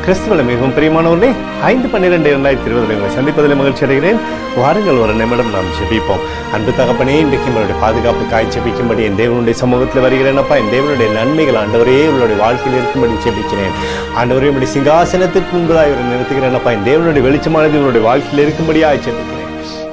கிறிஸ்துவ மிகவும் பிரியமானவர்களே, 5/12/2020 உங்களை சந்திப்பதில் மகிழ்ச்சி அடைகிறேன். வாருங்கள், ஒரு நிமிடம் நாம் ஜெபிப்போம். அன்பு தகப்பனே, இன்றைக்கு நம்மளுடைய பாதுகாப்புக்காய் ஜெபிக்கும்படி என் தேவனுடைய சமூகத்தில் வருகிறேனப்பா. என் தேவனுடைய நன்மைகள் ஆண்டவரே உங்களுடைய வாழ்க்கையில் இருக்கும்படி ஜெபிக்கிறேன். ஆண்டவரே உங்களுடைய சிங்காசனத்திற்கு முன்பதாக இவரை நிறுத்துகிறேனப்பா. என் தேவனுடைய வெளிச்சமானது இவருடைய வாழ்க்கையில் இருக்கும்படியாக ஜெபிக்கிறேன்.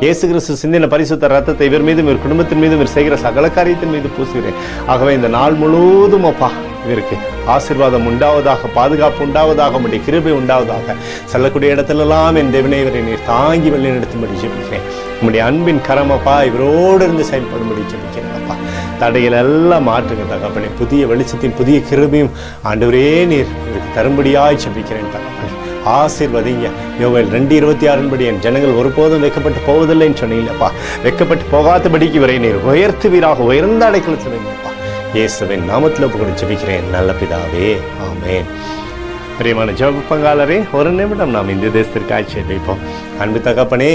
இயேசு கிறிஸ்து சிந்தின பரிசுத்த ரத்தத்தை இவர் மீதும் இவர் குடும்பத்தின் மீதும் இவர் செய்கிற சகல காரியத்தின் மீது பூசுகிறேன். ஆகவே இந்த நாள் முழுவதும் அப்பா இவருக்கு ஆசீர்வாதம் உண்டாவதாக, பாதுகாப்பு உண்டாவதாக, உம்முடைய கிருபை உண்டாவதாக. செல்லக்கூடிய இடத்திலெல்லாம் என் தேவனே இவரை நீர் தாங்கி வழி நடத்தும்படி ஜெபிக்கிறேன். உம்முடைய அன்பின் கரமப்பா இவரோடு இருந்து செயல்படும்படி ஜெபிக்கிறேன் அப்பா. தடையில் எல்லாம் மாற்றுங்க தகப்பனே. புதிய வெளிச்சத்தையும் புதிய கிருபையும் ஆண்டவரே நீர் இவருக்கு தரும்படியாய் ஜெபிக்கிறேன் தகப்பனே. ஆசீர்வதிங்க. யோவேல் 2:26 என் ஜனங்கள் ஒருபோதும் வெக்கப்பட்டு போவதில்லைன்னு சொன்னீங்கப்பா. வெக்கப்பட்டு போகாதபடிக்கு வரை நீர் உயர்த்துவீராக, உயர்ந்த அடைக்கலத்தில் வைங்கப்பா. இயேசுவின் நாமத்தில் புகழ் ஜெபிக்கிறேன் நல்ல பிதாவே, ஆமென். பிரியமான ஜெப பங்காளரே, ஒரு நிமிடம் நாம் இந்த தேசத்திற்கு ஜெபிப்போம். அன்பு தகப்பனே,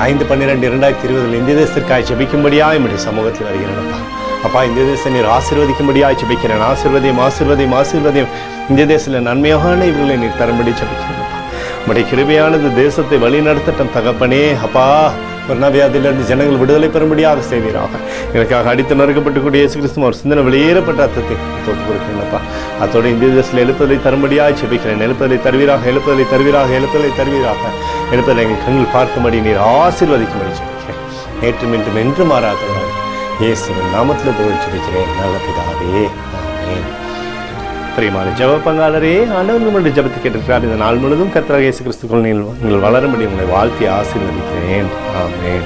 5/12/2020 இந்திய தேசத்திற்காக ஜெபிக்கும்படியாக என்னுடைய சமூகத்தில் வருகிறேன்ப்பா. அப்பா, இந்திய தேசம் நீர் ஆசீர்வதிக்கும்படியாக ஜெபிக்கிறேன். ஆசீர்வதியும் ஆசீர்வதியும் ஆசீர்வதியும் இந்திய தேசத்தில் நன்மையான இவர்களை நீர் தரும்படி ஜெபிக்கிறேன்ப்பா. உம்முடைய கிருபையானது தேசத்தை வழி நடத்தட்டும் தகப்பனே. அப்பா, கொரோனாவியாதிலிருந்து ஜனங்கள் விடுதலை பெறும்படியாக செய்வீராக. எனக்காக அடித்து நறுக்கப்பட்டுக்கூடிய இயேசு கிறிஸ்து ஒரு சிந்தனை வெளியேறப்பட்ட அர்த்தத்தை தொட்டு கொடுக்கிறேன்ப்பா. அதோடு இந்திய தேசத்தில் எழுப்புதலை தரும்படியாக ஜெபிக்கிறேன். எழுப்புதலை தருவீராக, எழுப்புதலை தருவீராக, எழுப்புதலை தருவீராக. எழுப்புதலை எங்கள் கண்கள் பார்க்கும்படி நீர் ஆசீர்வதிக்கும்படி ஜெபிக்கிறேன். நேற்று மீண்டும் என்று மாறாதவராக இயேசுவின் நாமத்தில் புகழ் ஜெபிக்கிறேன் நல்ல பிதாவே, ஆமென். பிரியமான ஜெப பங்காளரே, ஆண்டவர் நம்முடைய ஜெபத்தை கேட்டிருக்கிறார். இந்த நாள் முழுவதும் கர்த்தராகிய இயேசு கிறிஸ்துவுக்குள் நீங்கள் வளரும்படி உங்களை வாழ்த்தி ஆசீர்வதிக்கிறேன். ஆமென்.